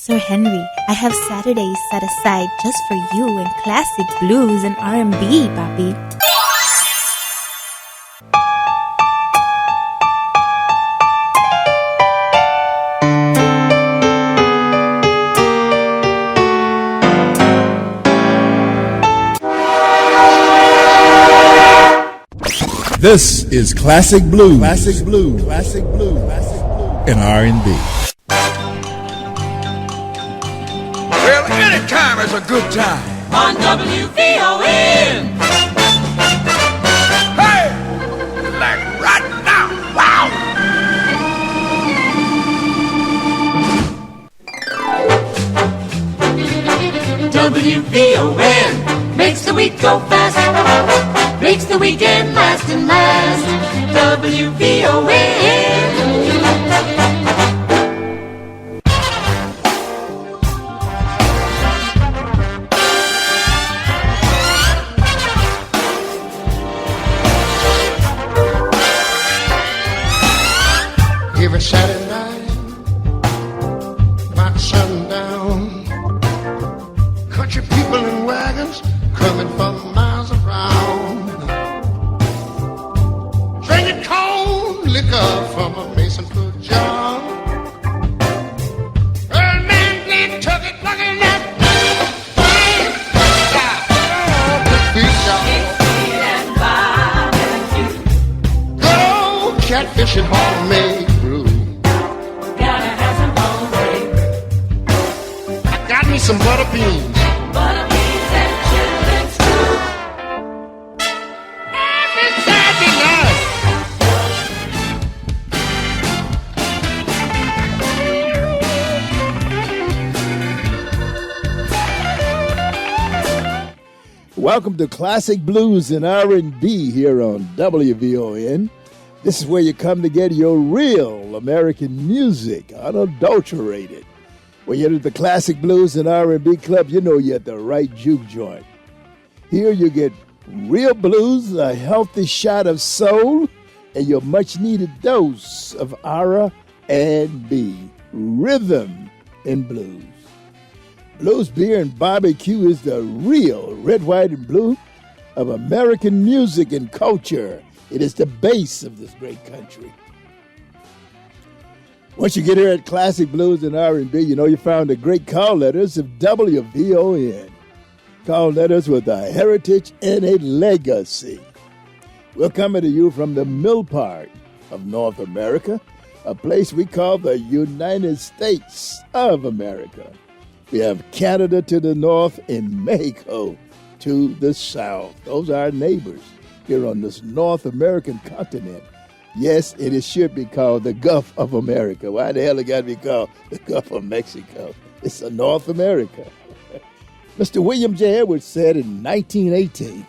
Sir Henry, I have Saturdays set aside just for you in classic blues and R&B, papi. This is classic blues, classic blues, classic blues, classic blues, and R&B. Well, any time is a good time on WVON. Hey, like right now, wow! WVON makes the week go fast, makes the weekend last and last. WVON. Every Saturday night, about sundown, country people in wagons coming from miles around, drinking cold liquor from a Mason-Foot jar. Early man playing turkey, looking at good old catfishing homemade. Some butter beans. Butter beans and children stew. Every Saturday night. Welcome to Classic Blues and R&B here on WVON. This is where you come to get your real American music, unadulterated. When you're at the Classic Blues and R&B Club, you know you're at the right juke joint. Here you get real blues, a healthy shot of soul, and your much-needed dose of R&B, rhythm and blues. Blues, beer, and barbecue is the real red, white, and blue of American music and culture. It is the base of this great country. Once you get here at Classic Blues and R&B, you know you found the great call letters of WVON. Call letters with a heritage and a legacy. We're coming to you from the middle part of North America, a place we call the United States of America. We have Canada to the north and Mexico to the south. Those are our neighbors here on this North American continent. Yes, it should be called the Gulf of America. Why the hell it got to be called the Gulf of Mexico? It's a North America. Mr. William J. Edwards said in 1918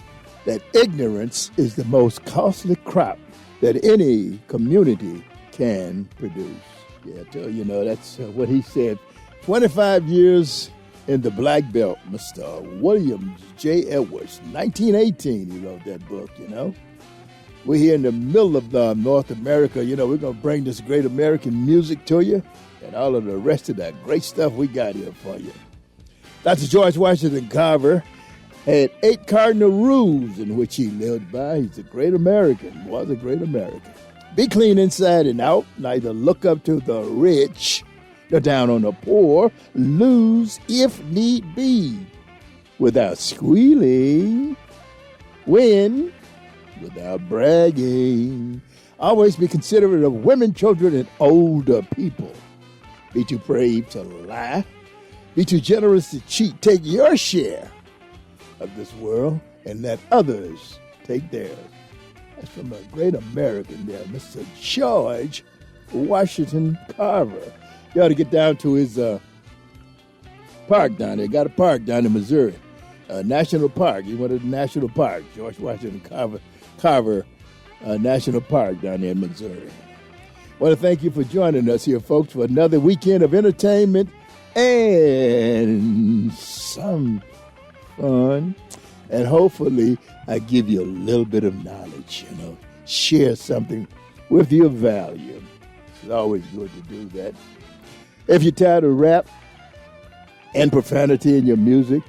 that ignorance is the most costly crop that any community can produce. Yeah, you know, that's what he said. 25 years in the Black Belt, Mr. William J. Edwards. 1918 he wrote that book, you know. We're here in the middle of North America. You know, we're going to bring this great American music to you and all of the rest of that great stuff we got here for you. Dr. George Washington Carver had 8 cardinal rules in which he lived by. He's a great American, was a great American. Be clean inside and out, neither look up to the rich, nor down on the poor, lose if need be, without squealing, win without bragging. Always be considerate of women, children, and older people. Be too brave to lie. Be too generous to cheat. Take your share of this world and let others take theirs. That's from a great American there, Mr. George Washington Carver. You ought to get down to his park down there. Got a park down in Missouri. National Park. He went to the National Park. George Washington Carver National Park down there in Missouri. I want to thank you for joining us here, folks, for another weekend of entertainment and some fun. And hopefully I give you a little bit of knowledge, you know, share something with your value. It's always good to do that. If you're tired of rap, and profanity in your music,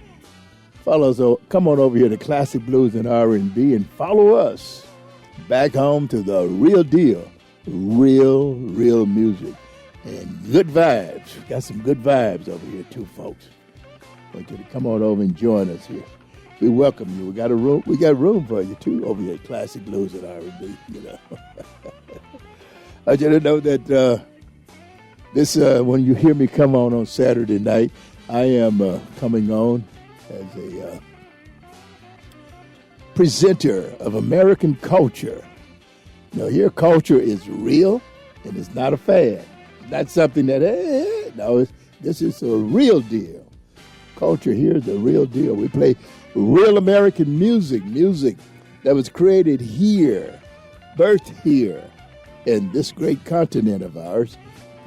come on over here to Classic Blues and R&B and follow us back home to the real deal, real music and good vibes. We got some good vibes over here too, folks. I want you to come on over and join us here. We welcome you. We got room for you too over here at Classic Blues and R&B. I want you to know that this when you hear me come on Saturday night, I am coming on as a presenter of American culture. Here culture is real and it's not a fad. It's not something that, this is a real deal. Culture here is the real deal. We play real American music that was created here, birthed here in this great continent of ours,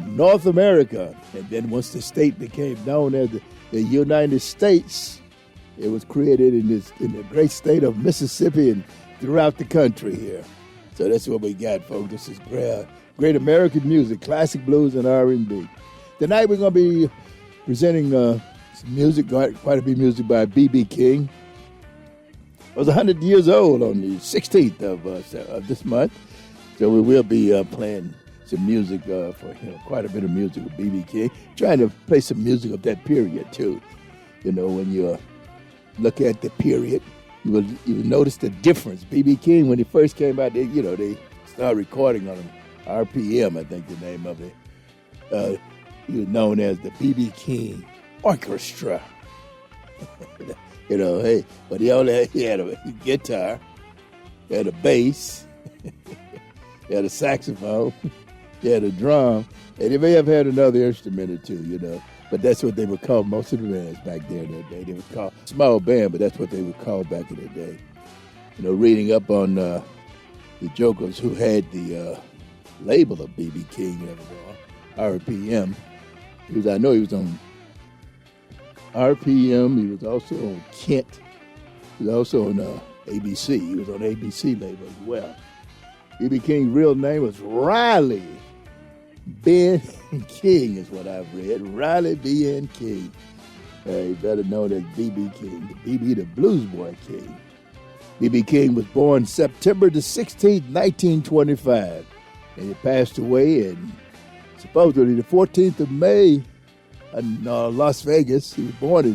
North America. And then once the state became known as the United States, it was created in the great state of Mississippi and throughout the country here. So that's what we got, folks. This is great American music, classic blues and R&B. Tonight we're going to be presenting some music, quite a bit of music by B.B. King. I was 100 years old on the 16th of this month, so we will be playing some music for quite a bit of music with B.B. King. Trying to play some music of that period too. When you look at the period, you will notice the difference. B.B. King, when he first came out, they started recording on RPM, I think the name of it. He was known as the B.B. King Orchestra. But he had a guitar, he had a bass, he had a saxophone, he had a drum, and he may have had another instrument or two, But that's what they would call most of the bands back there in that day. They would call small band, but that's what they would call back in the day. Reading up on the jokers who had the label of B.B. King, RPM. I know he was on RPM. He was also on Kent. He was also on ABC. He was on ABC label as well. B.B. King's real name was Riley Ben King is what I've read. Riley Ben King. He's better known as B.B. King. B.B. the Blues Boy King. B.B. King was born September the 16th, 1925. And he passed away in supposedly the 14th of May in Las Vegas. He was born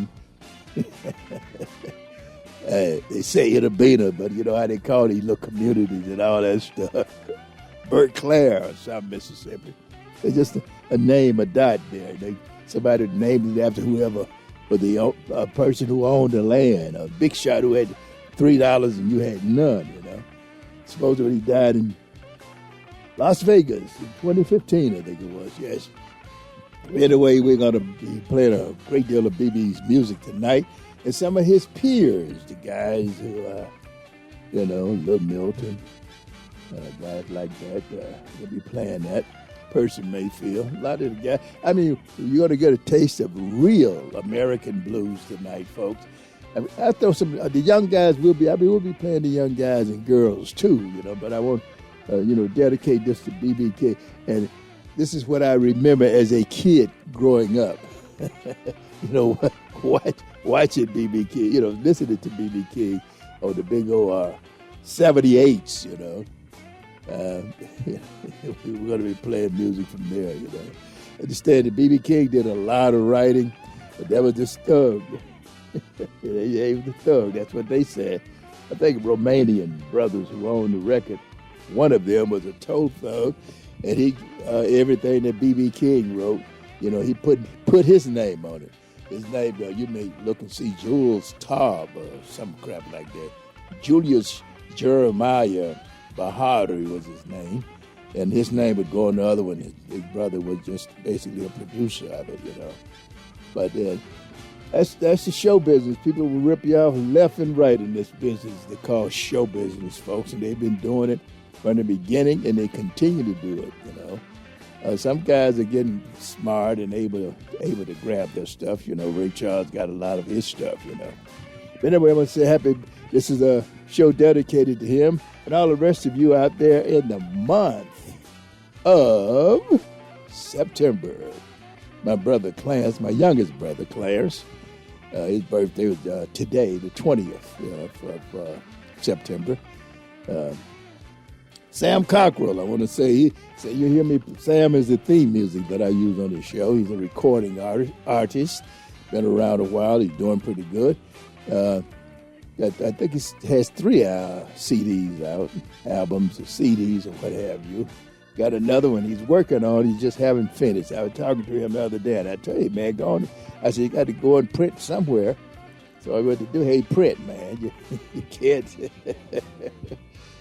in, they say Ida Bena, but you know how they call these little communities and all that stuff. Bert Clair or South Mississippi. It's just a name, a dot there. Somebody named it after whoever, but the person who owned the land, a big shot who had $3 and you had none, Supposedly he died in Las Vegas in 2015, I think it was, yes. Anyway, we're going to be playing a great deal of BB's music tonight. And some of his peers, the guys who, Little Milton, guys like that, we'll be playing that. Percy Mayfield, a lot of the guys. I mean, you're going to get a taste of real American blues tonight, folks. I throw some, the young guys we'll be playing the young guys and girls too, but I want, dedicate this to B.B. King. And this is what I remember as a kid growing up. Watching B.B. King, listening to B.B. King on the big old 78s, we're going to be playing music from there, Understand that B.B. King did a lot of writing, but that was just thug. He was the thug, that's what they said. I think Romanian brothers who owned the record, one of them was a toe thug, and he everything that B.B. King wrote, he put his name on it. His name, you may look and see Jules Taub or some crap like that. Julius Jeremiah Bahari was his name, and his name would go on the other one. His brother was just basically a producer of it, But that's the show business. People will rip you off left and right in this business they call show business, folks, and they've been doing it from the beginning, and they continue to do it, Some guys are getting smart and able to grab their stuff. Ray Charles got a lot of his stuff, But anyway, I'm going to say this is a show dedicated to him and all the rest of you out there in the month of September. my brother Clarence, my youngest brother Clarence. His birthday was today, the 20th of September. Sam Cockrell, I want to say, you hear me, Sam is the theme music that I use on the show. He's a recording artist, been around a while, he's doing pretty good. I think he has 3 CDs out, albums or CDs or what have you. Got another one he's working on, he just haven't finished. I was talking to him the other day, and I told him, man, go on. I said, you got to go and print somewhere. So I went to do, hey, print, man. You can't,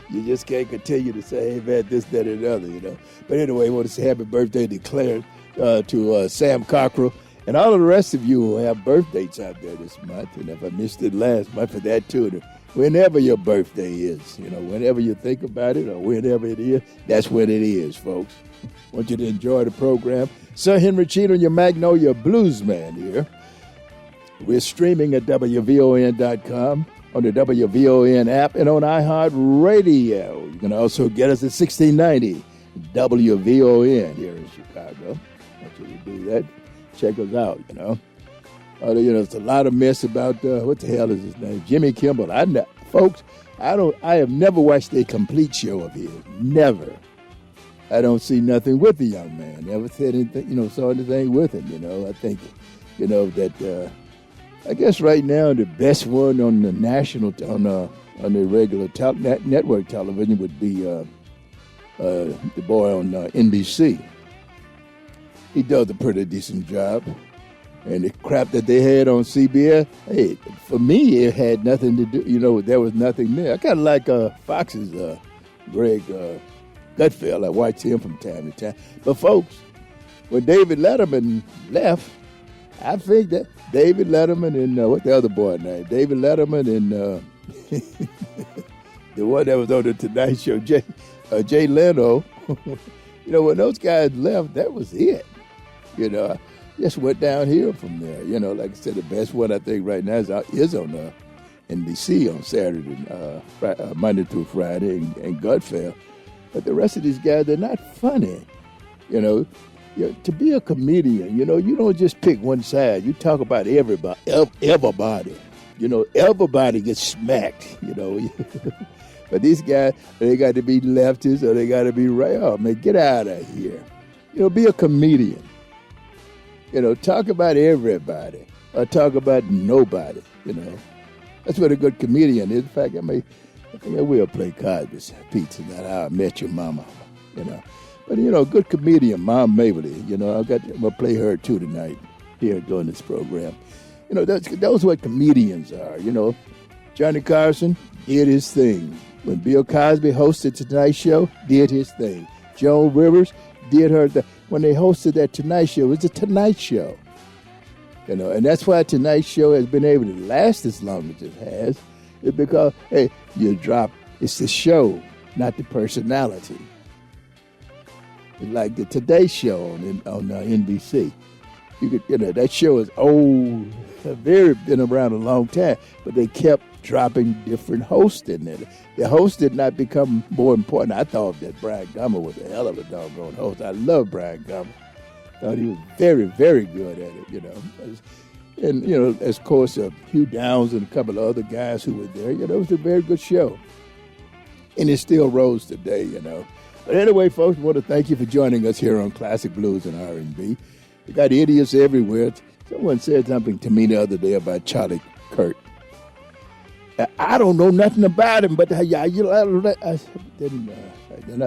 you just can't continue to say, hey, man, this, that, and the other, you know. But anyway, I want to say happy birthday to Sam Cockrell. And all of the rest of you who have birthdays out there this month, and if I missed it last month, for that too, whenever your birthday is, you know, whenever you think about it or whenever it is, that's when it is, folks. I want you to enjoy the program. Sir Henry Cheatham, your Magnolia Blues Man here. We're streaming at WVON.com, on the WVON app, and on iHeartRadio. You can also get us at 1690 WVON here in Chicago. I want you to do that. Check us out, you know. There's a lot of mess about, what the hell is his name? Jimmy Kimmel. Folks, I have never watched a complete show of his. Never. I don't see nothing with the young man. Never said anything, saw anything with him, you know. I think, that, I guess right now the best one on the national, on the regular network television would be the boy on NBC. He does a pretty decent job. And the crap that they had on CBS, hey, for me, it had nothing to do, there was nothing there. I kind of like Fox's Greg Gutfeld. I watch him from time to time. But, folks, when David Letterman left, I think that David Letterman and, what the other boy name? David Letterman and the one that was on the Tonight Show, Jay Leno. When those guys left, that was it. Just went downhill from there. Like I said, the best one I think right now is on NBC on Saturday, Monday through Friday, and Gutfeld. But the rest of these guys, they're not funny. To be a comedian, you don't just pick one side. You talk about everybody. Everybody gets smacked, But these guys, they got to be leftists or they got to be right. Oh, man, get out of here. Be a comedian. Talk about everybody or talk about nobody, That's what a good comedian is. In fact, I think I will play Cosby's Pizza, that How I Met Your Mama, But, a good comedian, Mom Mabley, I'm going to play her too tonight here during this program. Those what comedians are, Johnny Carson did his thing. When Bill Cosby hosted Tonight Show, did his thing. Joan Rivers did her thing. When they hosted that Tonight Show, it was a Tonight Show. And that's why Tonight Show has been able to last as long as it has. It's because, hey, it's the show, not the personality. It's like the Today Show on NBC. That show is old, been around a long time, but they kept dropping different hosts in it. The host did not become more important. I thought that Brian Gummer was a hell of a doggone host. I love Brian Gummer. Thought he was very, very good at it, And, of course, Hugh Downs and a couple of other guys who were there, it was a very good show. And it still rolls today, But anyway, folks, I want to thank you for joining us here on Classic Blues and R&B. We got idiots everywhere. Someone said something to me the other day about Charlie Kirk. I don't know nothing about him, but then I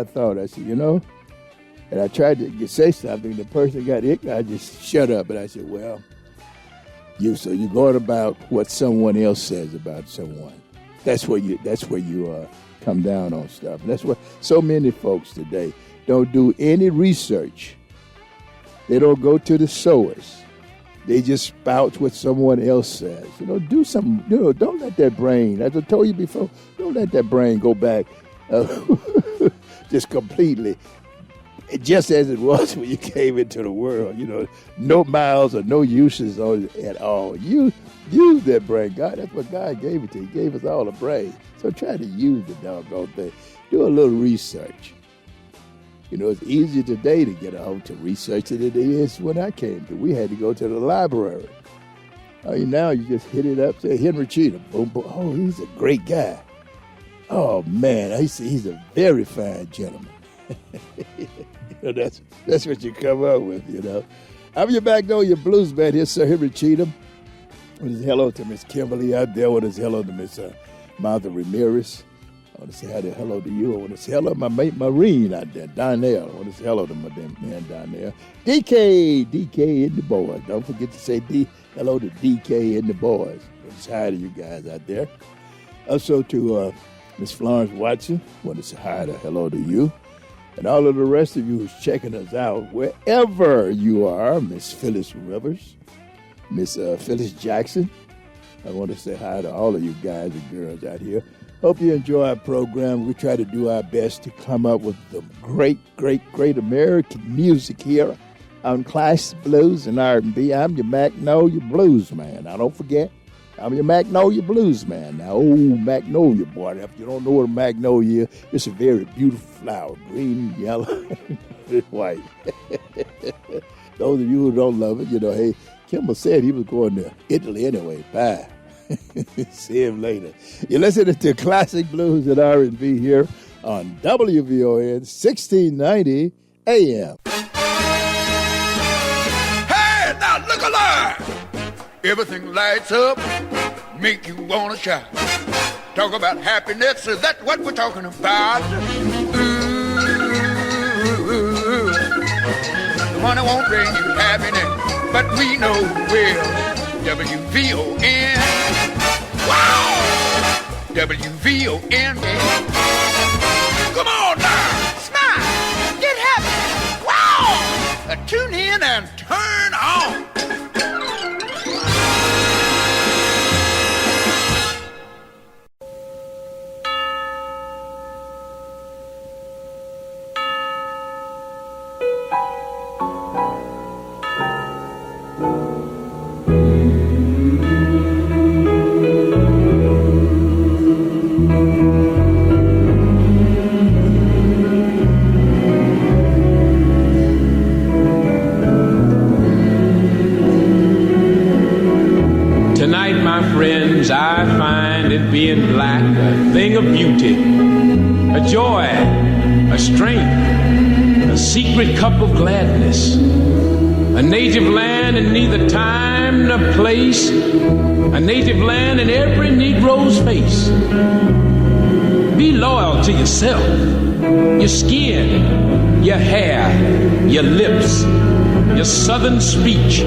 thought, I said, and I tried to say something. The person got ignorant. I just shut up, and I said, well, you're going about what someone else says about someone. That's where you come down on stuff. And that's what so many folks today don't do any research. They don't go to the source. They just spout what someone else says. Do something. Don't let that brain, as I told you before, don't let that brain go back just completely, just as it was when you came into the world. No miles or no uses on it at all. Use that brain. God, that's what God gave it to you. He gave us all a brain. So try to use the doggone thing. Do a little research. You know, it's easier today to get a hotel research than it is when I came to. We had to go to the library. I mean, now you just hit it up, say, Henry Cheatham. Boom, boom. Oh, he's a great guy. Oh, man, he's a very fine gentleman. You know, that's what you come up with, you know. I'm your Magnolia Blues man. Here's Sir Henry Cheatham. With his hello to Miss Kimberly out there. With his hello to Miss Martha Ramirez. I want to say hello to you. I want to say hello to my mate Maureen out there, Donnell. I want to say hello to my man Donnell. DK and the boys. Don't forget to say hello to DK and the boys. I want to say hi to you guys out there. Also to Miss Florence Watson. I want to say hello to you. And all of the rest of you who's checking us out, wherever you are, Miss Phyllis Rivers, Miss Phyllis Jackson. I want to say hi to all of you guys and girls out here. Hope you enjoy our program. We try to do our best to come up with the great American music here on Classic Blues and R&B. I'm your Magnolia Blues man. Now, don't forget, I'm your Magnolia Blues man. Now, Magnolia, boy, if you don't know what a magnolia is, it's a very beautiful flower, green, yellow, and white. Those of you who don't love it, you know, hey, Kimball said he was going to Italy anyway. Bye. See him later. You're listening to Classic Blues and R&B here on WVON 1690 AM. Hey, now look alive! Everything lights up, make you wanna shout. Talk about happiness, is that what we're talking about? Ooh, money won't bring you happiness, but we know well. WVON. Wow! WVON. Come on now! Smile! Get happy! Wow! Tune in and turn on! I find it being black a thing of beauty, a joy, a strength, a secret cup of gladness, a native land in neither time nor place, a native land in every Negro's face. Be loyal to yourself, your skin, your hair, your lips, your southern speech,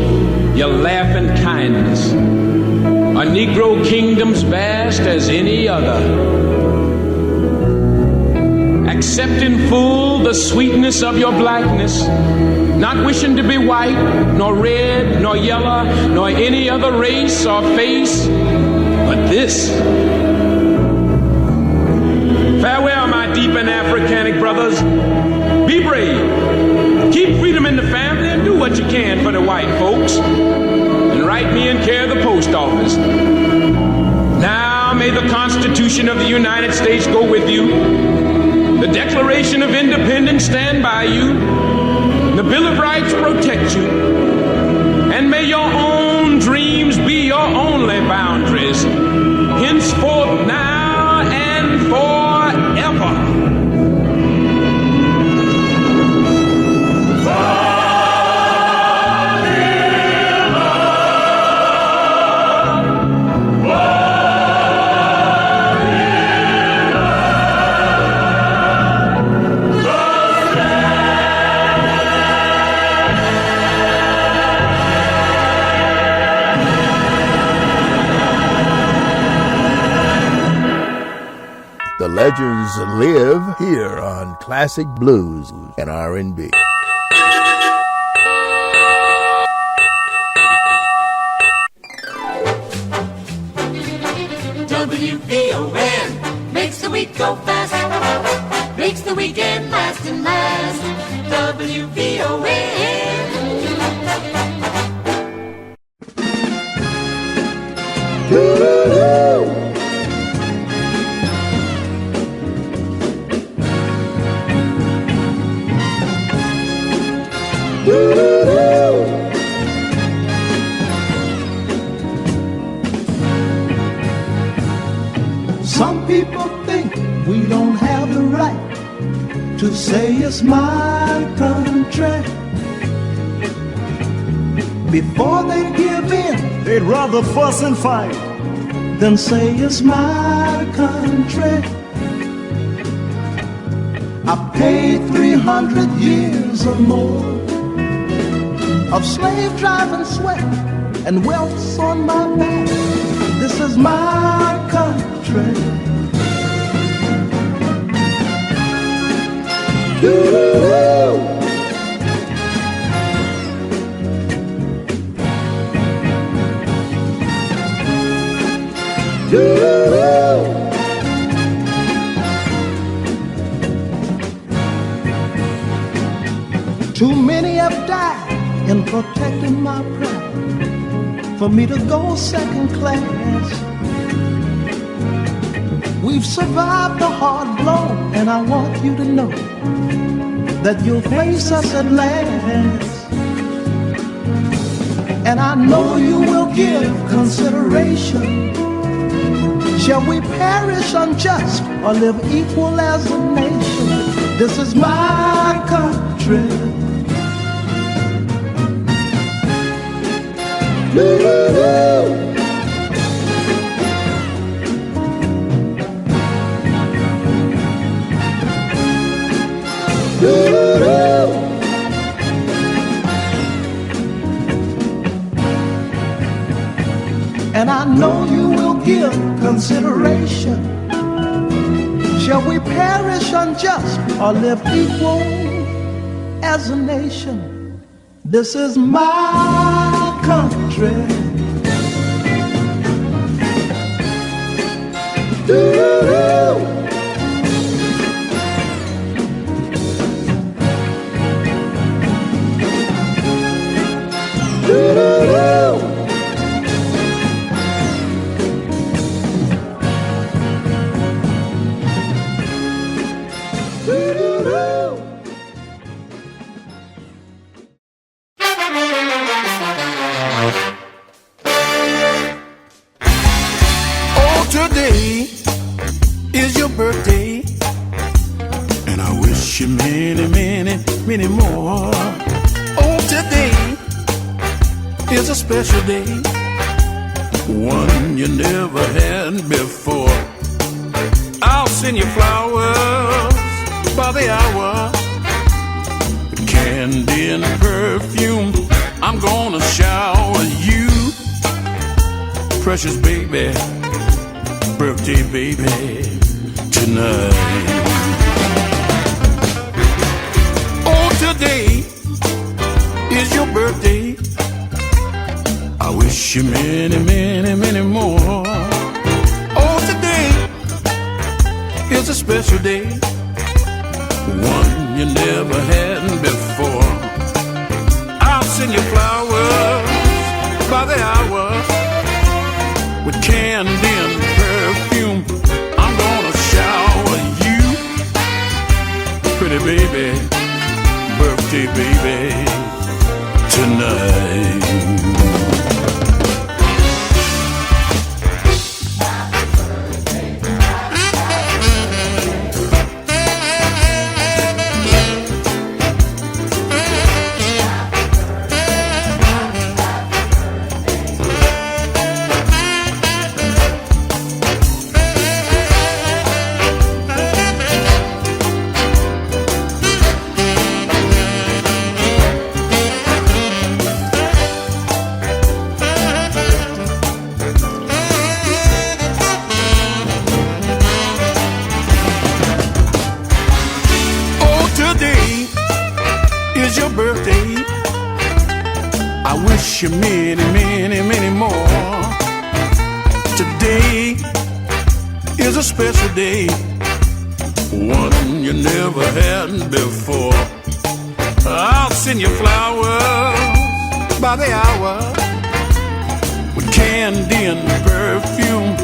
your laughing kindness. A Negro kingdom's vast as any other. Accept in full the sweetness of your blackness, not wishing to be white, nor red, nor yellow, nor any other race or face, but this. Farewell, my deep and Africanic brothers. Be brave. Keep freedom in the family and do what you can for the white folks. And write me in care of the post office. Now may the Constitution of the United States go with you. The Declaration of Independence stand by you. The Bill of Rights protect you. And may your own dreams be your only boundaries, henceforth, now, and forever. The legends live here on Classic Blues and R&B. WVON makes the week go fast, makes the weekend last and last. WVON. people think we don't have the right to say it's my country. Before they give in, they'd rather fuss and fight than say it's my country. I paid 300 years or more of slave driving sweat and welts on my back. This is my country. Doo-doo-doo. Too many have died in protecting my pride, for me to go second class. We've survived the hard blow, and I want you to know that you'll face us at last. And I know you will give consideration. Shall we perish unjust or live equal as a nation? This is my country. Doo-doo-doo. Doo-doo-doo. And I know you will give consideration. Shall we perish unjust or live equal as a nation? This is my country. Doo-doo-doo. Doo-doo-doo. Many more. Oh, today is a special day, one you never had before. I'll send you flowers by the hour, candy and perfume. I'm gonna shower you, precious baby, birthday baby, tonight. Today is your birthday. I wish you many, many, many more. Oh, today is a special day, one you never had before. I'll send you flowers by the hour, with candy and perfume. I'm gonna shower you, pretty baby, birthday baby, tonight. Wish you many, many, many more. Today is a special day, one you never had before. I'll send you flowers by the hour, with candy and perfume.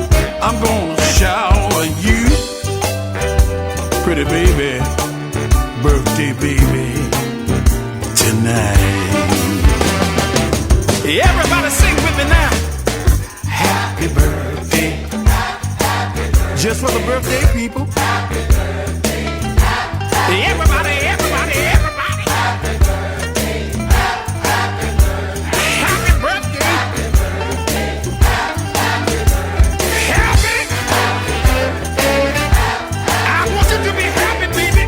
I'm gonna shower you, pretty baby, birthday baby, tonight. Everybody sing with me now. Happy birthday. Just for the birthday people. Happy birthday, everybody, everybody, everybody. Happy birthday, happy birthday, happy birthday, happy birthday, happy. I want you to be happy, baby.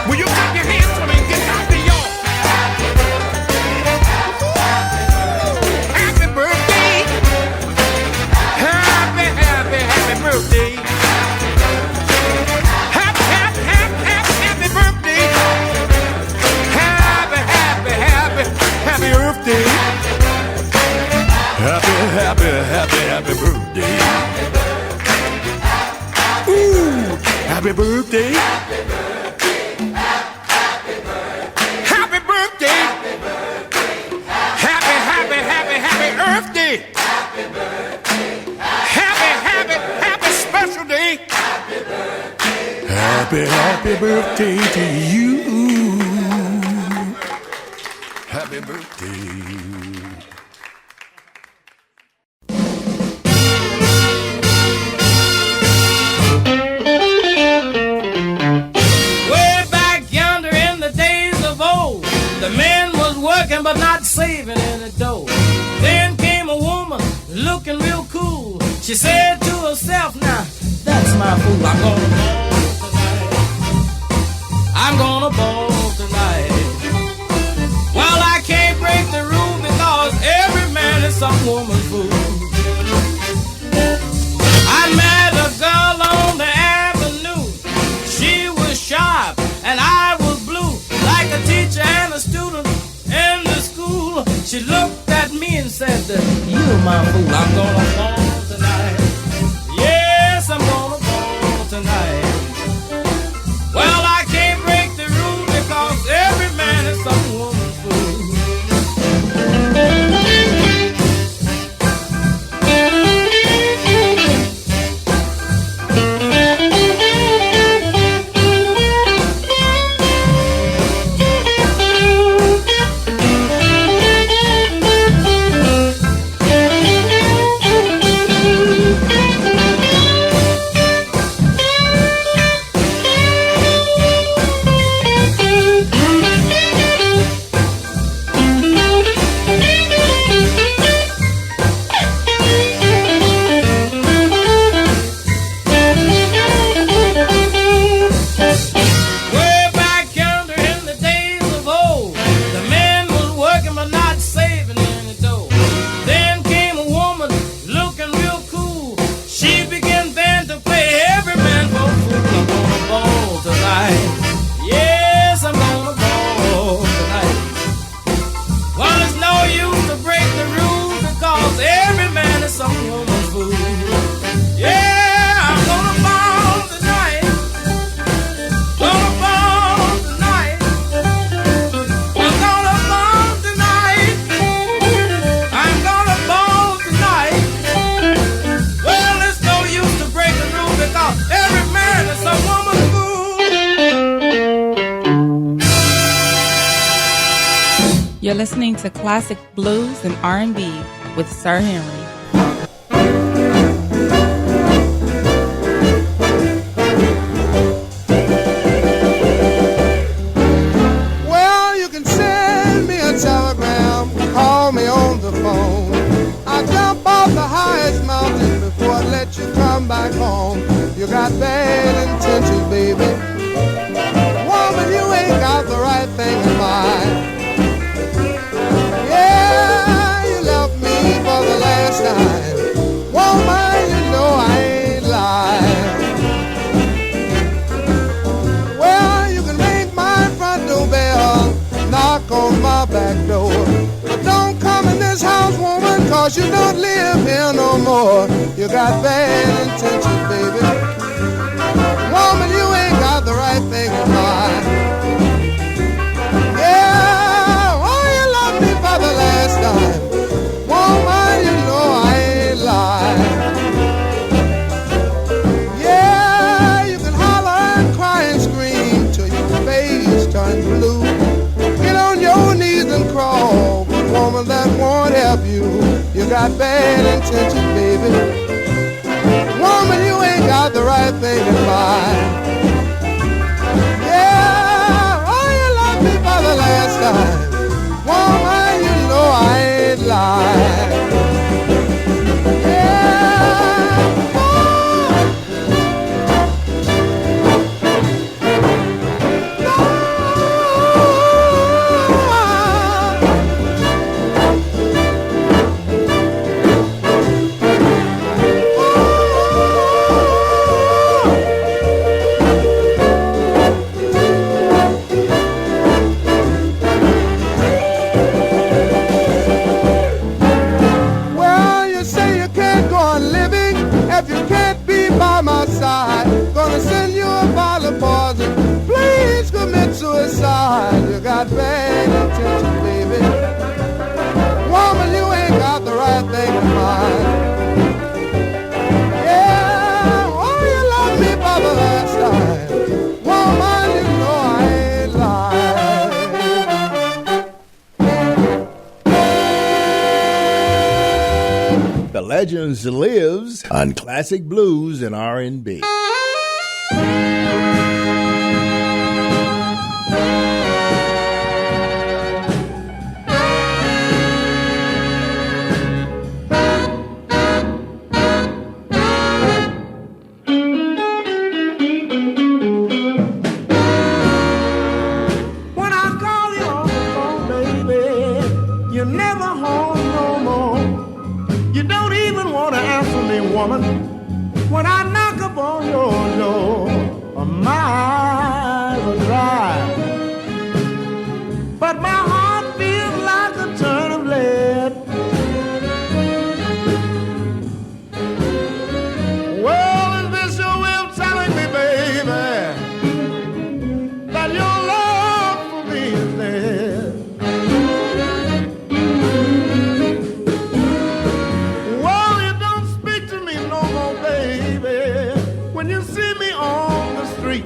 Will you clap your hands for me and get happy, y'all? Happy birthday, happy, happy, happy birthday. Happy, happy, happy, happy, happy birthday. Happy, happy, happy, happy birthday. Happy, happy, happy, happy birthday. Ooh, happy birthday. Happy birthday. Happy, happy, happy, happy Earth Day. Happy, happy, happy special day. Happy, happy birthday to you. Happy birthday. Way back yonder in the days of old, the man was working but not saving any dough. Then came a woman looking real cool. She said to herself, now that's my fool. I'm gonna ball tonight. Well, I can't break the rule because every man is some woman's fool. I met a girl on the avenue. She was sharp and I was blue, like a teacher and a student in the school. She looked at me and said, "You're my fool. I'm gonna ball tonight. Yes, I'm gonna ball tonight." Well, I can't break the rule because every man is some woman's fool. You're listening to classic blues and R&B with Sir Henry. Well, you can send me a telegram, call me on the phone. I'll jump off the highest mountain before I let you come back home. You got bad intentions, baby. Woman, you ain't got the right thing in mind. Yeah, you left me for the last time. Woman, you know I ain't lying. Well, you can ring my front door bell, knock on my back door, but don't come in this house, woman, cause you don't live here no more. You got bad intentions, baby. Woman, you ain't got the right thing in mind. Yeah, oh, you love me for the last time. Woman, you know I ain't lying. Yeah, you can holler and cry and scream till your face turns blue. Get on your knees and crawl, but woman, that won't help you. You got bad intentions, baby. Woman, you ain't got right thing in mind. Yeah, oh, you love me for the last time. Woman, you know I ain't lying. Gonna send you a bottle of poison. Please commit suicide. You got bad intentions, baby. Woman, you ain't got the right thing in mind. Yeah, oh, you love me for the last time. Woman, you know I ain't lying. The Legends lives on classic blues and R&B. When I knock upon your door, my eyes are dry, but my heart feels like a ton of lead. Well, is this your way of telling me, baby, that your love for me is dead? When you see me on the street,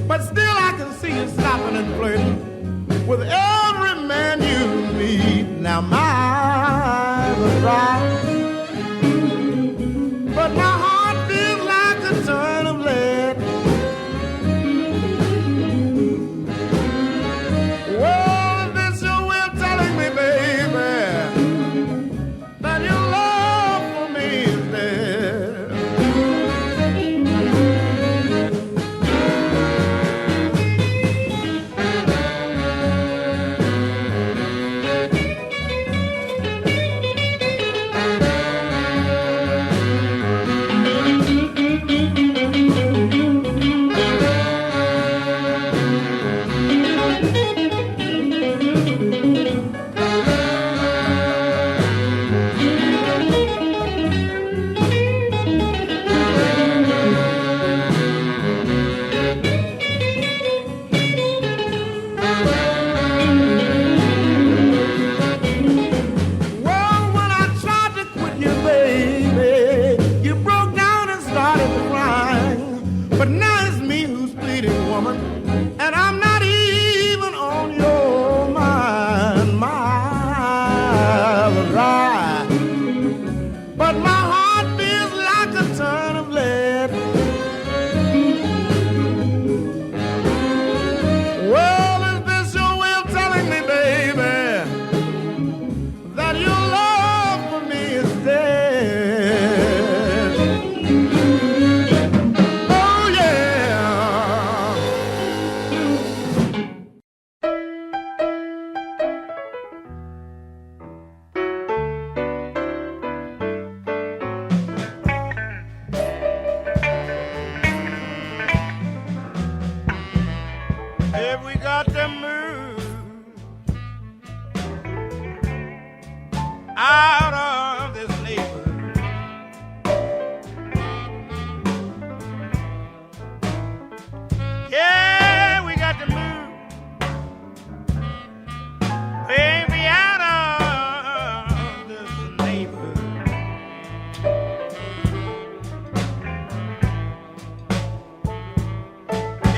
but still I can see you stopping and flirting with every man you meet. Now my eyes are dry, but my heart feels like a ton of lead. Well, is this your way of telling me, baby, that your love for me is dead?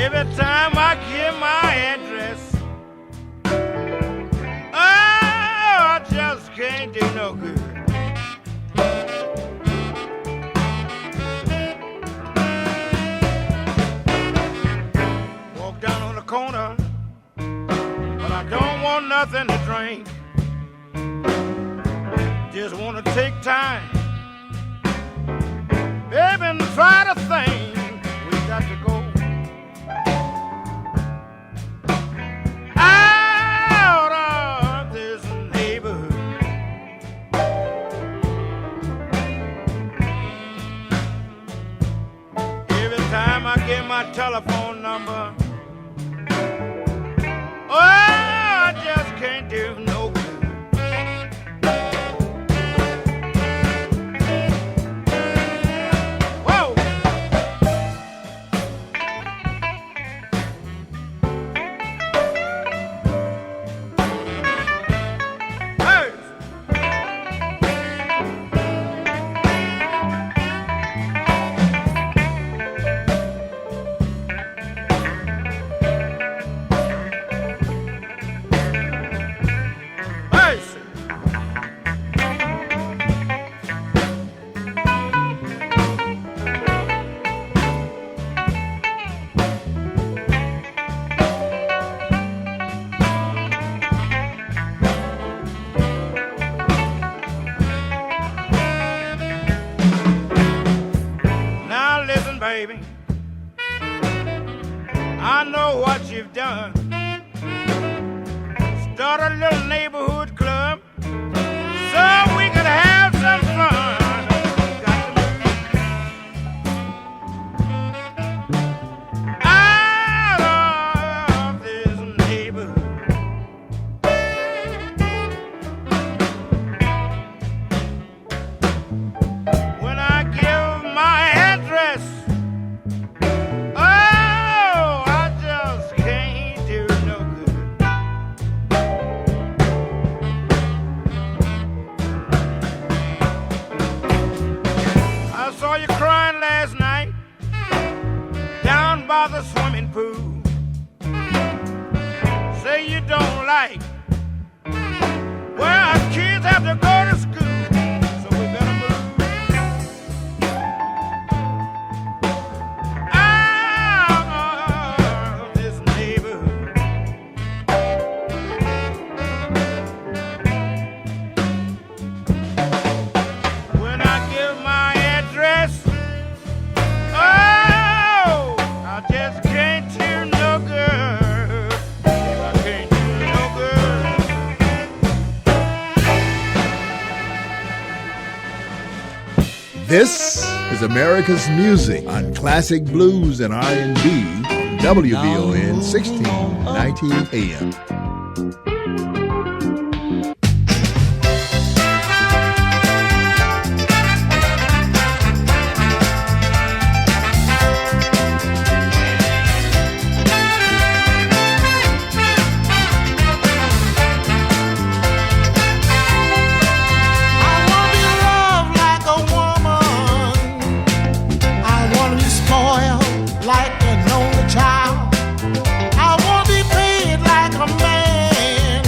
Every time I give my address, oh, I just can't do no good. want nothing to drink. Just want to take time, baby, and try to think. We got to go out of this neighborhood. Every time I get my telephone number, oh, I just can't do no good. Whoa! Hey! Now listen, baby, I know what you've done. Start a little neighborhood club so we could have some fun. Got to move out of this neighborhood. When I give my address, oh, I just can't do no good. I saw you crying last night down by the swimming pool. Say you don't like where our kids have to go to school, so we better move out of this neighborhood. When I give my address, oh, I just can't do no good. I can't do no good. This is America's Music on Classic Blues and R&B on WVON 1619 AM. I wanna be loved like a woman. I wanna be spoiled like an only child. I wanna be paid like a man,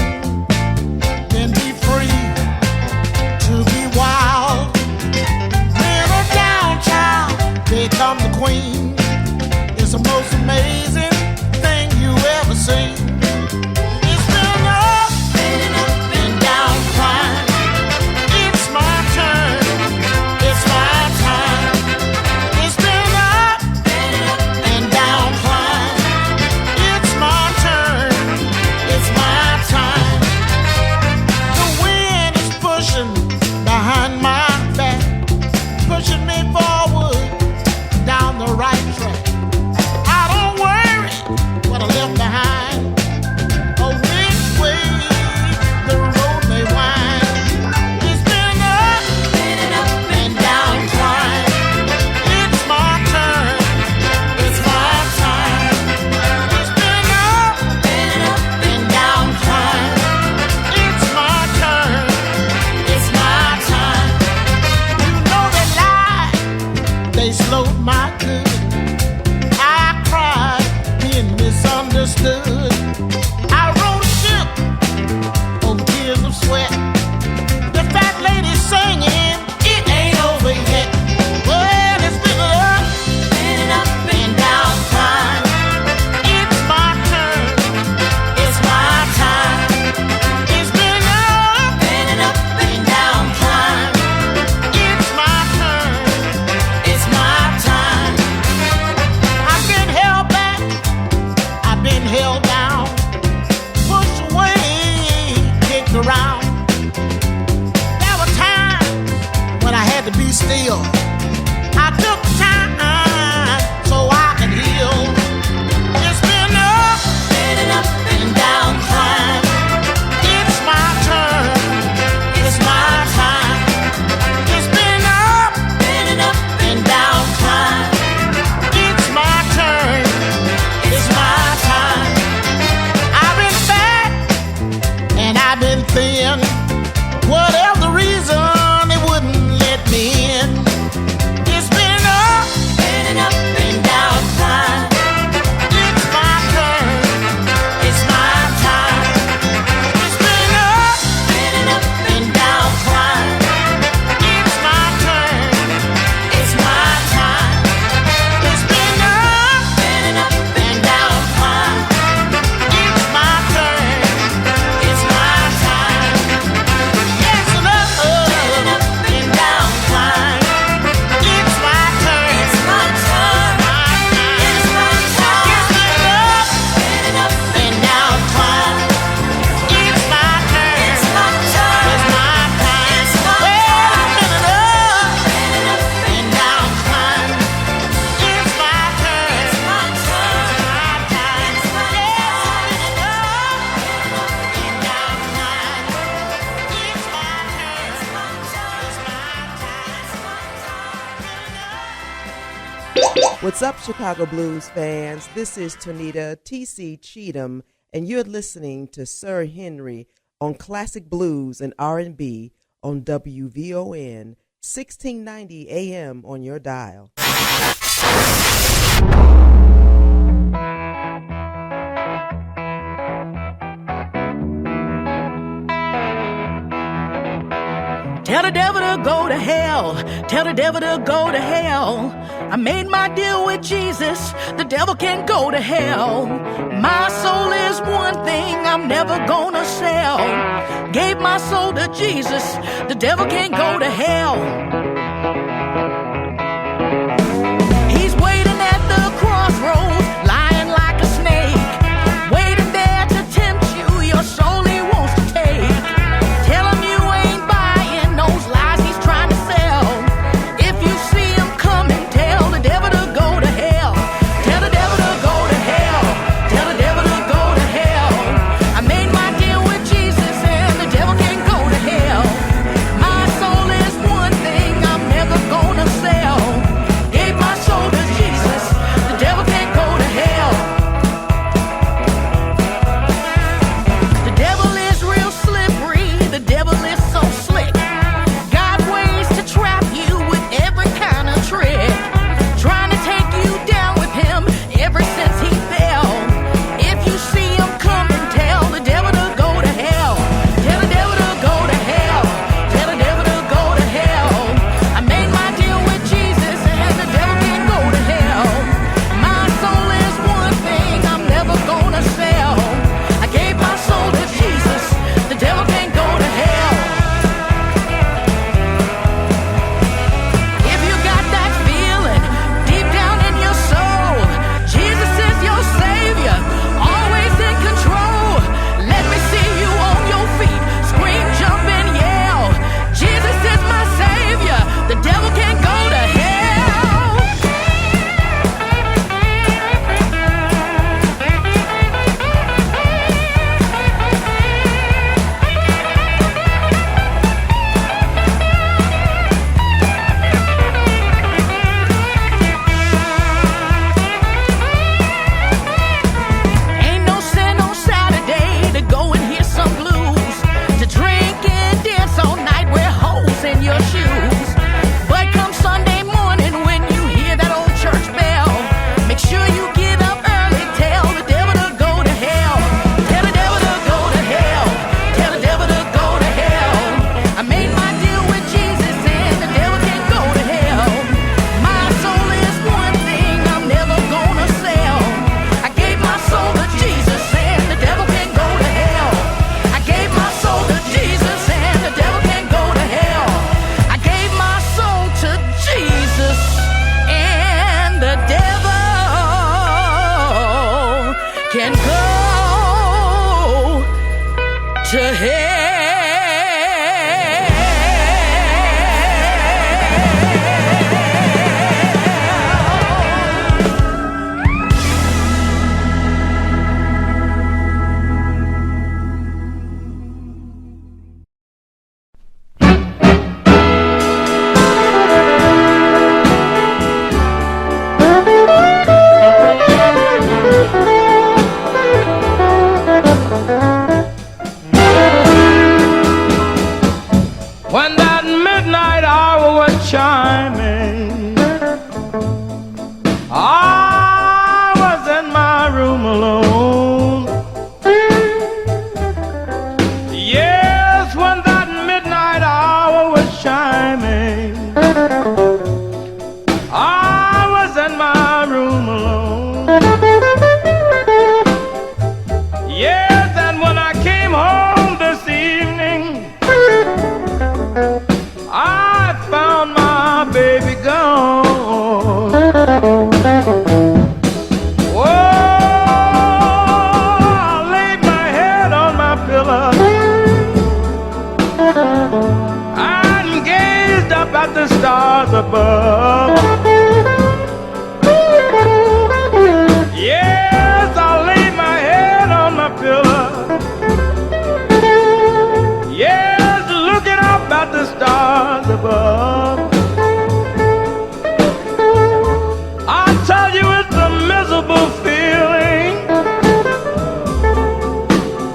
then be free to be wild. When a down child become the queen, it's the most amazing thing you ever seen. It's been up and down crying. It's my turn. It's my time. It's been up and down climb. It's my turn. It's my time. The wind is pushing behind my back, pushing me forward down the right track. I don't worry what I left behind, or which way the road may wind. It's been up and down climb. It's my turn. It's my time. It's been up and down climb. It's my turn. It's my time. You know they lied. They slowed my good. I cried, being misunderstood. I rode a ship on tears of sweat. The fat lady singing, it ain't over yet. Well, it's been up and down climb. It's my turn. It's my time. be still. I took time so I can heal. It's been up and down climb. It's my turn. It's my time. It's been up and down climb. It's my turn. It's my time. I've been fat and I've been thin. Whatever the reason, it wouldn't let me in. It's been up and down climb. It's my turn. It's my time. It's been up and down climb. It's my turn. It's my time. It's been up and down climb. It's my turn. It's my time. Yes, and up and down climb. It's my turn. It's my turn. It's my time. It's been up and down climb. It's my turn. It's my turn. It's my time. It's my well, I've been up and down climb. It's my turn. It's my turn. My time. Yes, I've been up and down climb. It's my turn. It's my time. What's up, Chicago Blues fans? This is Tonita T.C. Cheatham, and you're listening to Sir Henry on Classic Blues and R&B on WVON, 1690 AM on your dial. Tell the devil to go to hell. Tell the devil to go to hell. I made my deal with Jesus. The devil can't go to hell. My soul is one thing I'm never gonna sell. Gave my soul to Jesus. The devil can't go to hell. He's waiting at the crossroads, lying like a snake, waiting there to tempt you. Your soul he wants to take. Tell him you ain't buying those lies he's trying to sell. If you see him coming, tell the devil to go to hell. Tell the devil to go to hell. Tell the devil to go to hell. I made my deal with Jesus and the devil can't go to hell. My soul is one thing I'm never gonna sell. Gave my soul to Jesus. The devil can't go to hell. The devil is real slippery. The devil is so slick. Got ways to trap you with every kind of trick. Trying to take you down with him ever since he fell. If you see him coming, tell the devil to go to hell. Tell the devil to go to hell. Tell the devil to go to hell. I made my deal with Jesus and the devil can't go to hell. My soul is one thing I'm never gonna sell. I gave my soul to Jesus. The devil can't go to hell. If you got that feeling deep down in your soul, Jesus is your savior, always in control. Let me see you on your feet, scream, jump and yell. Jesus is my savior, the devil can't go to hell. Ain't no sin on Saturday to go and hear some blues, to drink and dance all night, wear holes in your shoes. But come Sunday morning when you hear that old church bell, make sure you get up early, tell the devil to go to hell. Tell the devil to go to hell. Tell the devil to go to hell. I made my deal with Jesus and the devil can't go to hell. My soul is one thing I'm never gonna sell. I gave my soul to Jesus and the devil can't go to hell. I gave my soul to Jesus and the devil can't go to hell. I midnight hour was chiming, I was in my room alone. Yes, when that midnight hour was chiming, I was in my room alone. Yes, and when I came home this evening, I found my baby gone. Oh, I laid my head on my pillow and gazed up at the stars above. Yes, I laid my head on my pillow. Yes, looking up at the stars above. I tell you, it's a miserable feeling.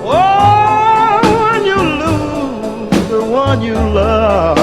Oh, when you lose the one you love.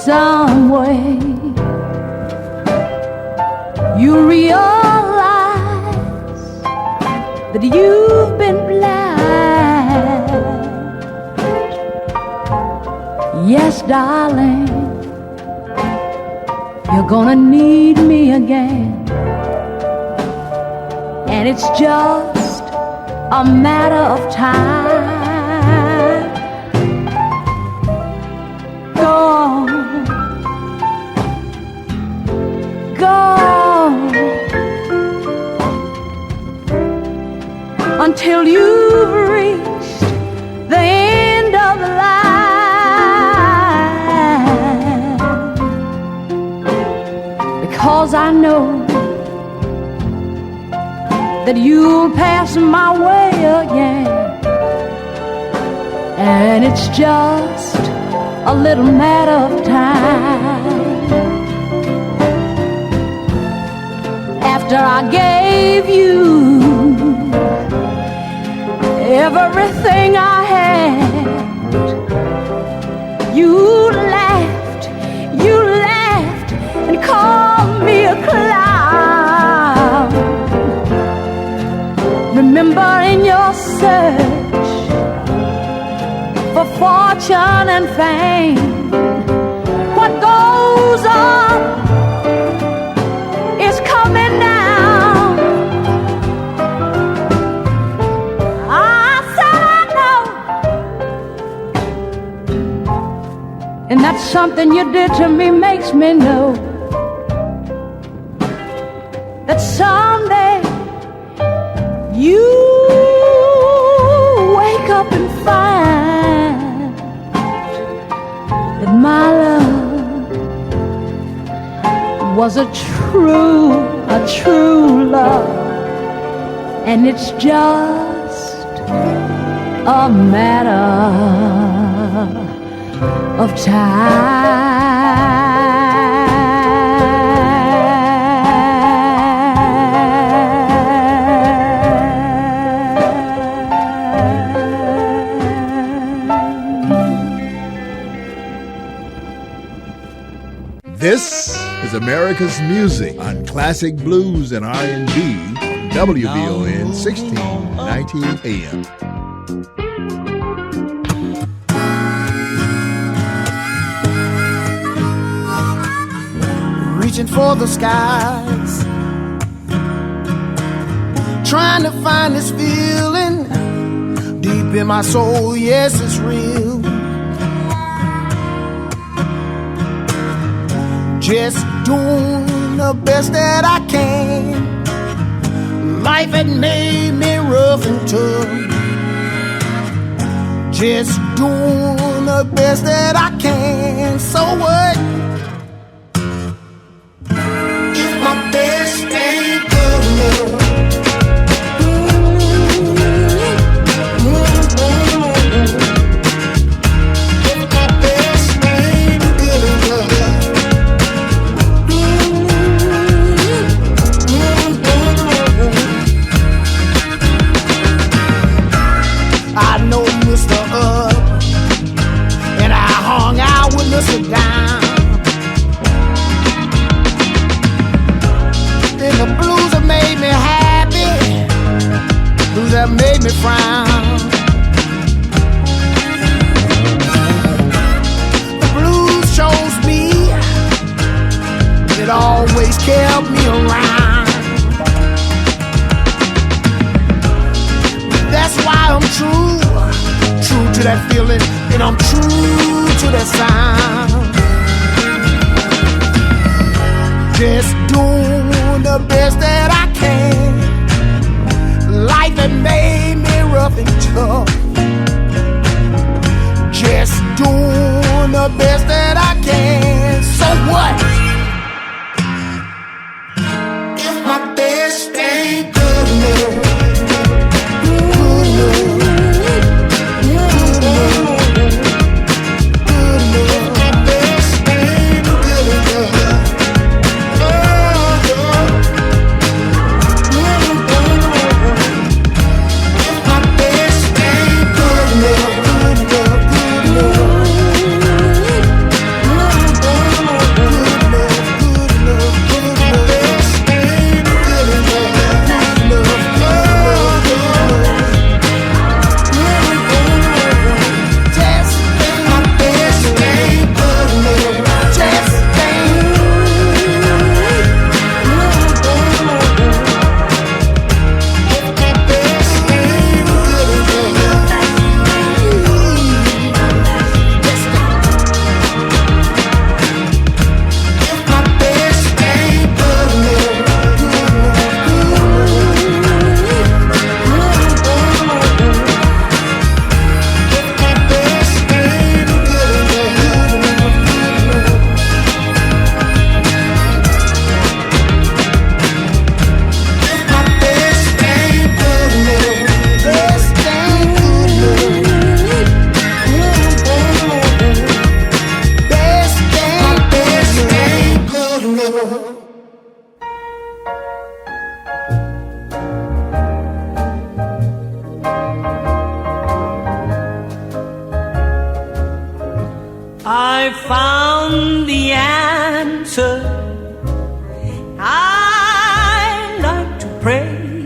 some way you realize that you've been blind. Yes, darling, you're gonna need me again, and it's just a matter of time. Until you've reached the end of the line, because I know that you'll pass my way again, and it's just a little matter of time. After I gave you everything I had, you laughed and called me a clown. Remember, in your search for fortune and fame, what goes up is coming down. And that's something you did to me makes me know that someday you up and find that my love was a true love, and it's just a matter of time. This is America's Music on Classic Blues and R&B on WVON 1690 AM. Reaching for the skies, trying to find this feeling deep in my soul. Yes, it's real. Just doing the best that I can. Life had made me rough and tough. Just doing the best that I can. So what? If my best ain't good enough, if my best ain't good enough, I know Mr. Up, and I hung out with Mr. Down. And the blues have made me happy, blues have made me frown. The blues chose me, it always kept me around. That's why I'm true to that feeling, and I'm true to that sound. Just doing the best that I can. Life had made me rough and tough. Just doing the best that I can. So what? If my best ain't good enough, I found the answer. I like to pray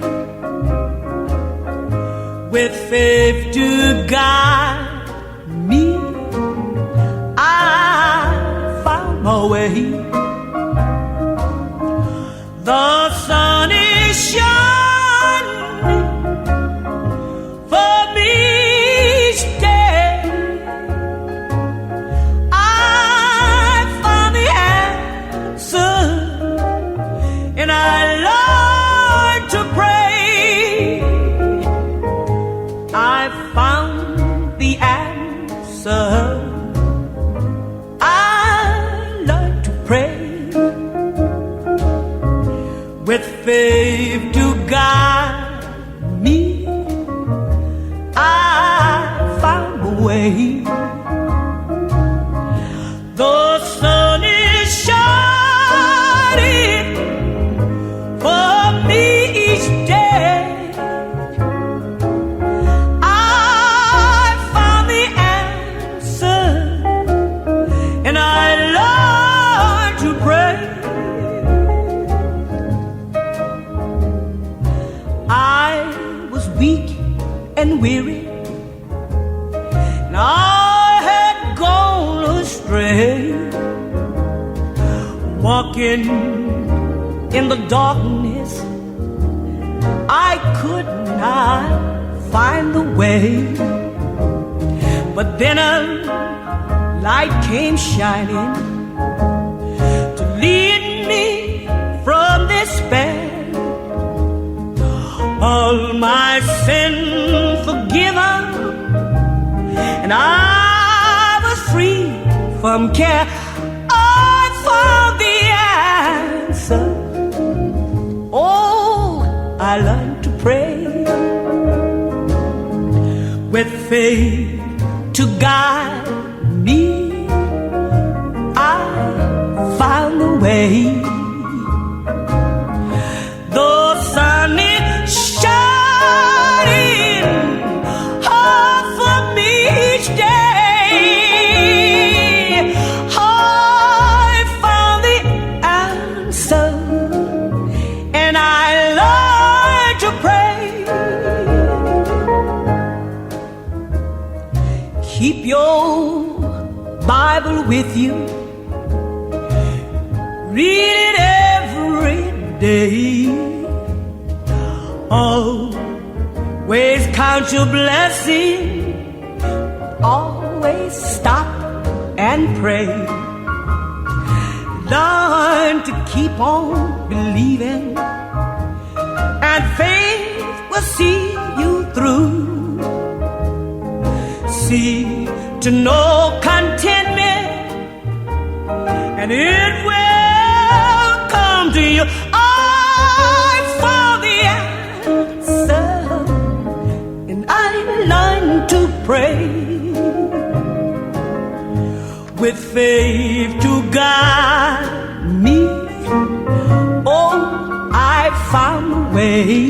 with faith to guide me. I found my way. The sun is shining for me each day. I found the answer, and I learned to pray. I found answer. I learned to pray with faith to guide me. I found a way. The sun is shining for me each day. I found the answer, and I learned to pray. I was weak and weary, and I had gone astray, walking in the darkness. I could not find the way, but then a light came shining to lead me from despair. All my sin forgiven, and I was free from care. I found the answer. Oh, I learned to pray with faith to guide me. I found the way. The sun is shining hard for me each day. I found the answer, and I learned to pray. Keep your Bible with you. Read it every day. Always count your blessing. Always stop and pray. Learn to keep on believing, and faith will see you through. See to know contentment, and it will come to you. I found the answer, and I learned to pray with faith to guide me. Oh, I found a way.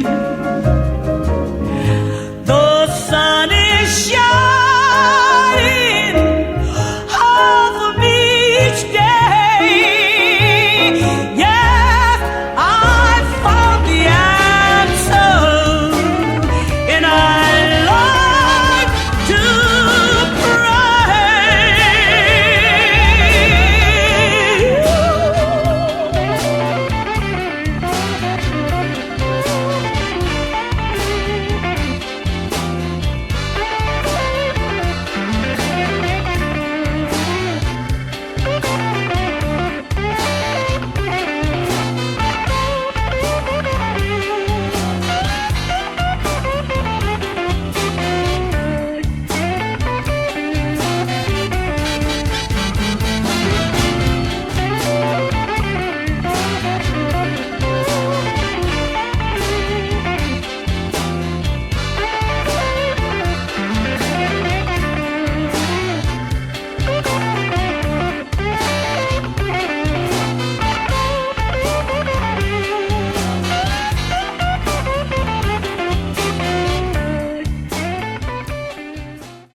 The sun is shining